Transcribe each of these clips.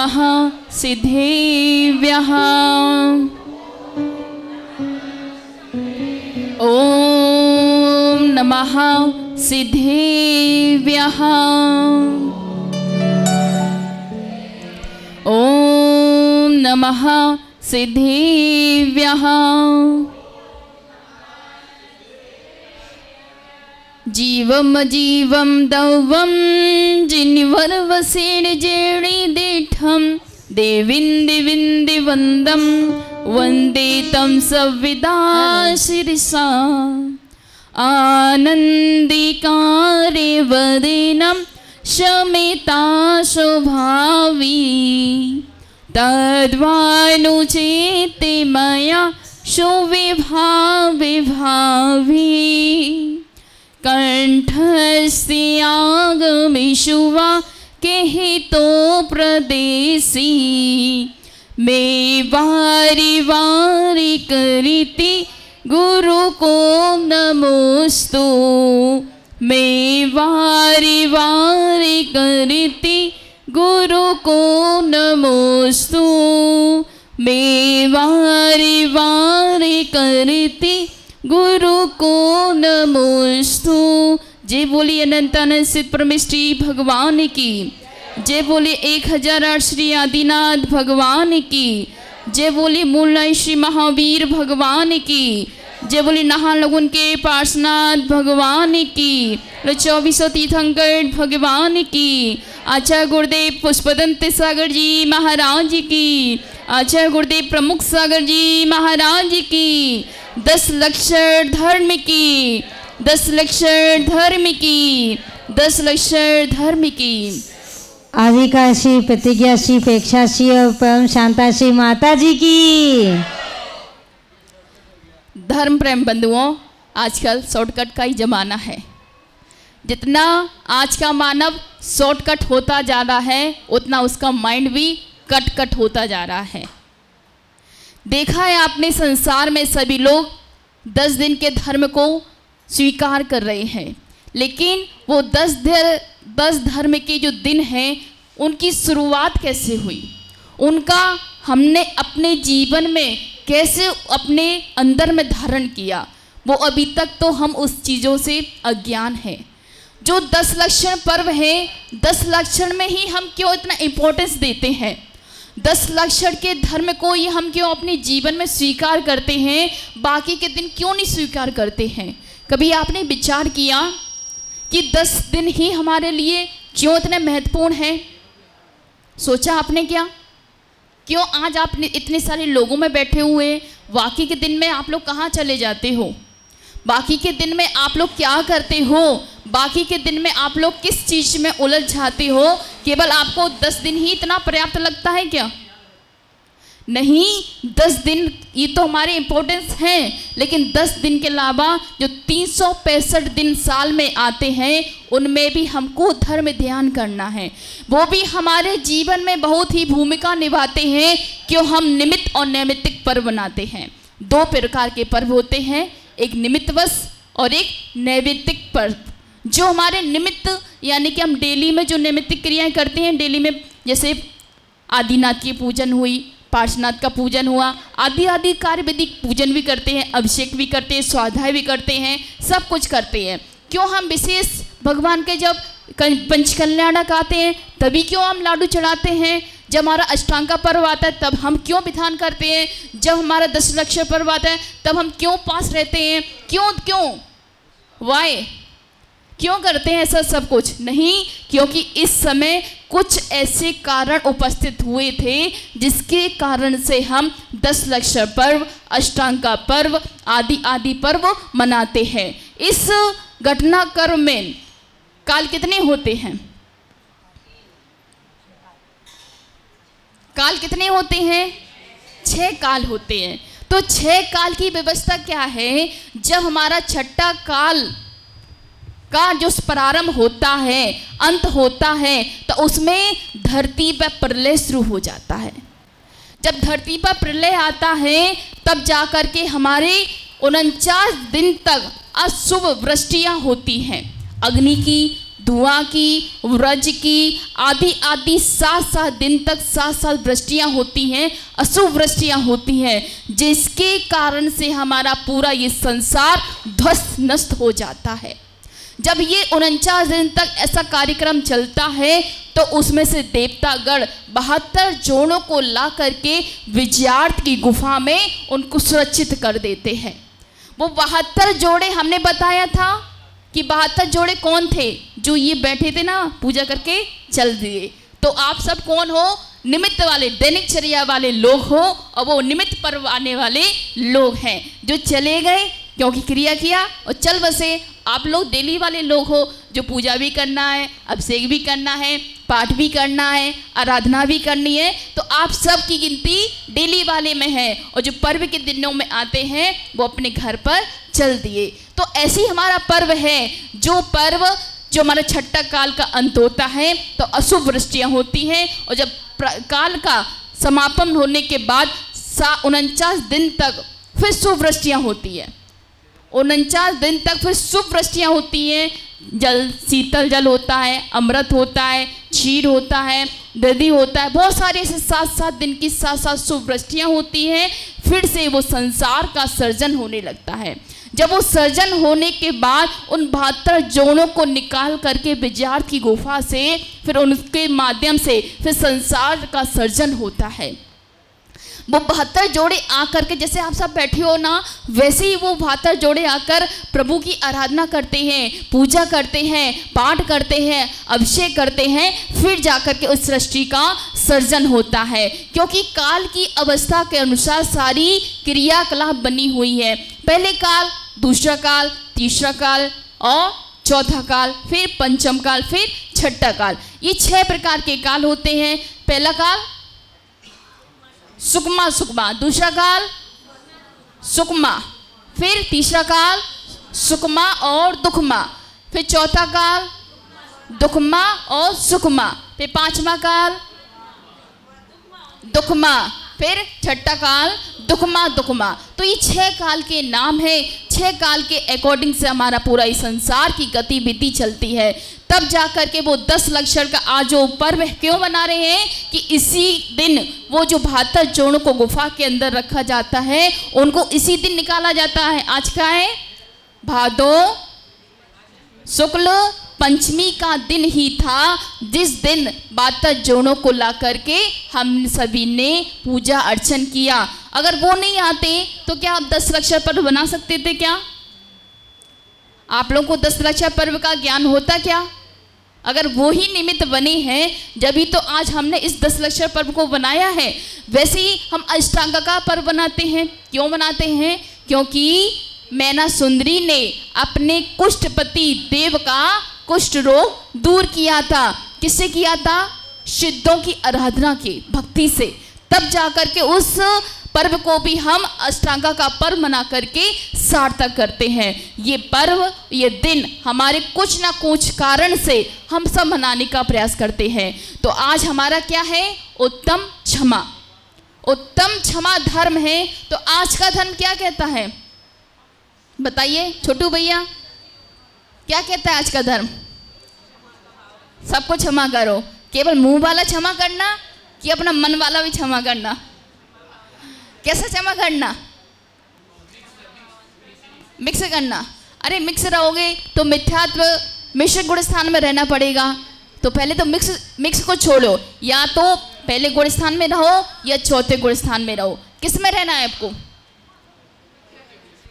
नमः सिद्धेभ्यः। ॐ नमः सिद्धेभ्यः। ॐ नमः सिद्धेभ्यः। जीवम जीवम दवम जिन्वर्वसेन जेणि देठम देविंदि वंदम वंदे तम सविदा शिरसा आनंदिकारे वदनम शमिता स्वभावी तद्वानुचेते मया सुविभावि कंठस्यागमिषु वा केहितो प्रदेशी मे वारी वारी करीति गुरु को नमोस्तु मे वारी वारी करीति गुरु को नमोस्तु मे वारी वारी करीति गुरु को नमोस्तु। जय बोली अनंतानंद सिद्ध परमेष्ठी भगवान की। जय बोली 1008 श्री आदिनाथ भगवान की। जय बोली मूलनाथ श्री महावीर भगवान की। जय बोली नहा लगुन के पार्श्वनाथ भगवान की। 2400 तीर्थंकर भगवान की। आचार्य गुरुदेव पुष्पदंत सागर जी महाराज की। आचार्य गुरुदेव प्रमुख सागर जी महाराज की। 10 लक्षर धर्म की। 10 लक्षर धर्म की। 10 लक्षर धर्म की। आविकाशी प्रतिज्ञाशी प्रेक्षाशी और परम शांताशी माता जी की। धर्म प्रेम बंधुओं, आजकल शॉर्टकट का ही जमाना है। जितना आज का मानव शॉर्टकट होता जा रहा है उतना उसका माइंड भी कट होता जा रहा है। देखा है आपने संसार में सभी लोग 10 दिन के धर्म को स्वीकार कर रहे हैं, लेकिन वो 10 धर्म के जो दिन हैं उनकी शुरुआत कैसे हुई, उनका हमने अपने जीवन में कैसे अपने अंदर में धारण किया, वो अभी तक तो हम उस चीज़ों से अज्ञान हैं। जो 10 लक्षण पर्व है, 10 लक्षण में ही हम क्यों इतना इम्पोर्टेंस देते हैं, 10 लक्षण के धर्म को ये हम क्यों अपने जीवन में स्वीकार करते हैं, बाकी के दिन क्यों नहीं स्वीकार करते हैं। कभी आपने विचार किया कि 10 दिन ही हमारे लिए क्यों इतने महत्वपूर्ण हैं? सोचा आपने क्या? क्यों आज आप इतने सारे लोगों में बैठे हुए, बाकी के दिन में आप लोग कहाँ चले जाते हो, बाकी के दिन में आप लोग क्या करते हो, बाकी के दिन में आप लोग किस चीज़ में उलझ जाते हो? केवल आपको 10 दिन ही इतना पर्याप्त लगता है क्या? नहीं, 10 दिन ये तो हमारे इम्पोर्टेंस हैं, लेकिन 10 दिन के अलावा जो 365 दिन साल में आते हैं उनमें भी हमको धर्म ध्यान करना है। वो भी हमारे जीवन में बहुत ही भूमिका निभाते हैं। क्यों हम निमित्त और नैमित्तिक पर्व बनाते हैं। 2 प्रकार के पर्व होते हैं, एक निमित्तवश और एक नैमित्तिक पर्व। जो हमारे निमित्त यानी कि हम डेली में जो नैमित्तिक क्रियाएं करते हैं, डेली में जैसे आदिनाथ की पूजन हुई, पार्श्वनाथ का पूजन हुआ, आदि कार्य वैदिक पूजन भी करते हैं, अभिषेक भी करते हैं, स्वाध्याय भी करते हैं, सब कुछ करते हैं। क्यों हम विशेष भगवान के जब पंचकल्याणक आते हैं तभी क्यों हम लाडू चढ़ाते हैं? जब हमारा अष्टांग का पर्व आता है तब हम क्यों विधान करते हैं? जब हमारा 10 लक्षण पर्व आता है तब हम क्यों पास रहते हैं? क्यों वाई क्यों करते हैं ऐसा सब कुछ? नहीं, क्योंकि इस समय कुछ ऐसे कारण उपस्थित हुए थे जिसके कारण से हम 10 लक्षण पर्व, अष्टांग का पर्व, आदि पर्व मनाते हैं। इस घटनाक्रम में काल कितने होते हैं? काल कितने होते हैं? 6 काल होते हैं। तो 6 काल की व्यवस्था क्या है? जब हमारा छठा काल का जो प्रारंभ होता है, अंत होता है, तो उसमें धरती पर प्रलय शुरू हो जाता है। जब धरती पर प्रलय आता है तब जाकर के हमारे 49 दिन तक अशुभ वृष्टियाँ होती हैं। अग्नि की धुआं की, व्रज की, आदि आदि 7-7 दिन तक 7-7 वृष्टियाँ होती हैं, अशुभ वृष्टियाँ होती हैं, जिसके कारण से हमारा पूरा ये संसार ध्वस्त नष्ट हो जाता है। जब ये 49 दिन तक ऐसा कार्यक्रम चलता है तो उसमें से देवतागण 72 जोड़ों को ला करके विजयार्थ की गुफा में उनको सुरक्षित कर देते हैं। वो 72 जोड़े हमने बताया था कि 72 जोड़े कौन थे, जो ये बैठे थे ना पूजा करके चल दिए। तो आप सब कौन हो? निमित्त वाले, दैनिकचर्या वाले लोग हो, और वो निमित्त पर्व आने वाले लोग हैं जो चले गए क्योंकि क्रिया किया और चल बसे। आप लोग डेली वाले लोग हो जो पूजा भी करना है, अभिषेक भी करना है, पाठ भी करना है, आराधना भी करनी है, तो आप सब की गिनती डेली वाले में है, और जो पर्व के दिनों में आते हैं वो अपने घर पर चल दिए। तो ऐसी हमारा पर्व है, जो पर्व जो हमारा छठा काल का अंत होता है तो अशुभ वृष्टियाँ होती हैं, और जब काल का समापन होने के बाद 49 दिन तक फिर शुभ वृष्टियाँ होती है। 49 दिन तक फिर शुभ वृष्टियाँ होती हैं। जल, शीतल जल होता है, अमृत होता है, क्षीर होता है, दधी होता है, बहुत सारे ऐसे 7-7 दिन की 7-7 शुभ वृष्टियाँ होती हैं। फिर से वो संसार का सर्जन होने लगता है। जब वो सर्जन होने के बाद उन 72 जोड़ों को निकाल करके विजयार्थ की गुफा से फिर उनके माध्यम से फिर संसार का सर्जन होता है। वो 72 जोड़े आकर के, जैसे आप सब बैठे हो ना, वैसे ही वो 72 जोड़े आकर प्रभु की आराधना करते हैं, पूजा करते हैं, पाठ करते हैं, अभिषेक करते हैं, फिर जाकर के उस सृष्टि का सर्जन होता है। क्योंकि काल की अवस्था के अनुसार सारी क्रियाकलाप बनी हुई है। पहले काल, दूसरा काल, तीसरा काल और चौथा काल, फिर पंचम काल, फिर छठा काल। ये 6 प्रकार के काल होते हैं। पहला काल सुकमा सुकमा, दूसरा काल सुकमा, फिर तीसरा काल सुकमा और दुखमा, फिर चौथा काल दुखमा और सुकमा, फिर पांचवा काल दुखमा, फिर छठा काल दुखमा दुखमा। तो ये 6 काल के नाम है। 6 काल के अकॉर्डिंग से हमारा पूरा इस संसार की गतिविधि चलती है। तब जाकर के वो 10 लक्षण का आज जो पर्व क्यों मना रहे हैं कि इसी दिन वो जो 72 जोड़ों को गुफा के अंदर रखा जाता है उनको इसी दिन निकाला जाता है। आज का है भादो शुक्ल पंचमी का दिन ही था, जिस दिन 72 जोड़ों को ला करके हम सभी ने पूजा अर्चन किया। अगर वो नहीं आते तो क्या आप 10 लक्षण पर्व बना सकते थे? क्या आप लोगों को 10 लक्षण पर्व का ज्ञान होता? क्या अगर वो ही निमित्त बने हैं, जब तो आज हमने इस 10 लक्षण पर्व को बनाया है। वैसे ही हम अष्टांग का पर्व बनाते हैं। क्यों बनाते हैं? क्योंकि मैना सुंदरी ने अपने कुष्ठपति देव का कुष्ठ रोग दूर किया था। किससे किया था? सिद्धों की आराधना की भक्ति से। तब जाकर के उस पर्व को भी हम अष्टांगा का पर्व मना करके सार्थक करते हैं। ये पर्व, ये दिन हमारे कुछ ना कुछ कारण से हम सब मनाने का प्रयास करते हैं। तो आज हमारा क्या है? उत्तम क्षमा। उत्तम क्षमा धर्म है। तो आज का धर्म क्या कहता है? बताइए छोटू भैया, क्या कहता है आज का धर्म? सबको क्षमा करो। केवल मुंह वाला क्षमा करना कि अपना मन वाला भी क्षमा करना? कैसे क्षमा करना? मिक्स करना। अरे मिक्स रहोगे तो मिथ्यात्व मिश्र गुण स्थान में रहना पड़ेगा। तो पहले तो मिक्स को छोड़ो, या तो पहले गुण स्थान में रहो या चौथे गुण स्थान में रहो। किस में रहना है आपको?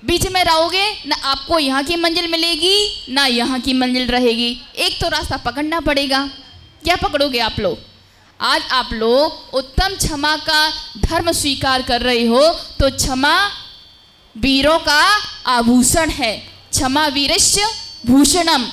बीच में रहोगे ना, आपको यहाँ की मंजिल मिलेगी ना यहाँ की मंजिल रहेगी। एक तो रास्ता पकड़ना पड़ेगा। क्या पकड़ोगे आप लोग? आज आप लोग उत्तम क्षमा का धर्म स्वीकार कर रहे हो, तो क्षमा वीरों का आभूषण है। क्षमा वीरस्य भूषणम,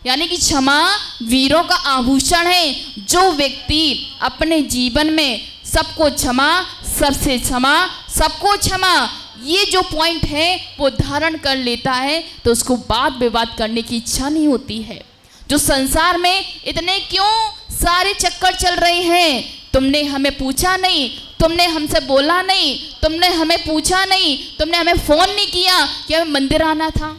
यानी कि क्षमा वीरों का आभूषण है। जो व्यक्ति अपने जीवन में सबको क्षमा, सबसे क्षमा, सबको क्षमा, ये जो पॉइंट है वो धारण कर लेता है, तो उसको वाद विवाद करने की इच्छा नहीं होती है। जो संसार में इतने क्यों सारे चक्कर चल रहे हैं? तुमने हमें पूछा नहीं, तुमने हमसे बोला नहीं, तुमने हमें पूछा नहीं, तुमने हमें फ़ोन नहीं किया कि हमें मंदिर आना था।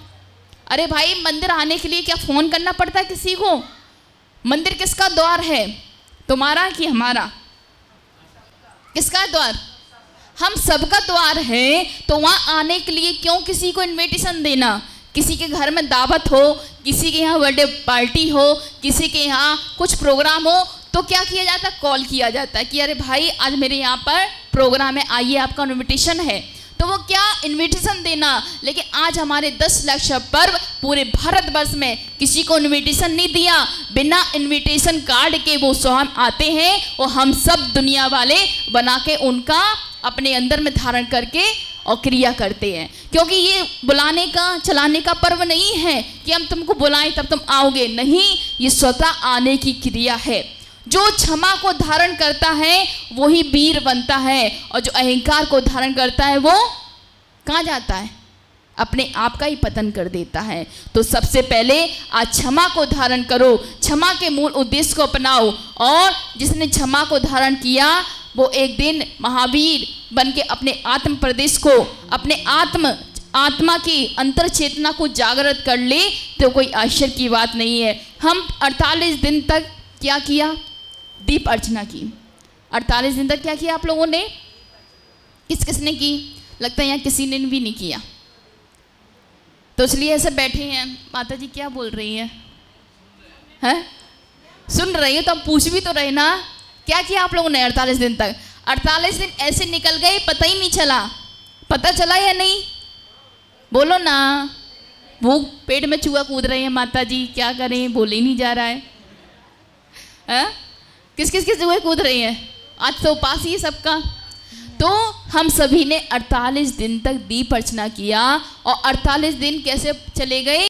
अरे भाई, मंदिर आने के लिए क्या फ़ोन करना पड़ता है किसी को? मंदिर किसका द्वार है? तुम्हारा कि हमारा? किसका द्वार? हम सबका द्वार है। तो वहाँ आने के लिए क्यों किसी को इनविटेशन देना? किसी के घर में दावत हो, किसी के यहाँ बर्थडे पार्टी हो, किसी के यहाँ कुछ प्रोग्राम हो, तो क्या किया जाता है? कॉल किया जाता है कि अरे भाई आज मेरे यहाँ पर प्रोग्राम है, आइए, आपका इनविटेशन है। तो वो क्या इनविटेशन देना। लेकिन आज हमारे 10 लाख पर्व पूरे भारतवर्ष में किसी को इनविटेशन नहीं दिया। बिना इनविटेशन कार्ड के वो स्वयं आते हैं और हम सब दुनिया वाले बना के उनका अपने अंदर में धारण करके और क्रिया करते हैं। क्योंकि ये बुलाने का चलाने का पर्व नहीं है कि हम तुमको बुलाएं तब तुम आओगे, नहीं, ये स्वतः आने की क्रिया है। जो क्षमा को धारण करता है वही वीर बनता है, और जो अहंकार को धारण करता है वो कहाँ जाता है? अपने आप का ही पतन कर देता है। तो सबसे पहले आज क्षमा को धारण करो, क्षमा के मूल उद्देश्य को अपनाओ, और जिसने क्षमा को धारण किया वो एक दिन महावीर बन के अपने आत्म प्रदेश को, अपने आत्मा की अंतर चेतना को जागृत कर ले, तो कोई आश्चर्य की बात नहीं है। हम 48 दिन तक क्या किया? दीप अर्चना की। 48 दिन तक क्या किया आप लोगों ने? किस किसने की? लगता है यहाँ किसी ने भी नहीं किया, तो इसलिए ऐसे बैठे हैं। माता जी क्या बोल रही हैं? हैं? सुन रही हो तो हम पूछ भी तो रहे ना, क्या किया आप लोगों ने 48 दिन तक? 48 दिन ऐसे निकल गए, पता ही नहीं चला। पता चला या नहीं? बोलो ना। भूख पेट में चूहा कूद रहे हैं माता जी, क्या करें, बोले ही नहीं जा रहा है। किस किस के चूहे कूद रही हैं? आज तो उपास ही है सबका। तो हम सभी ने 48 दिन तक दीप अर्चना किया, और 48 दिन कैसे चले गए?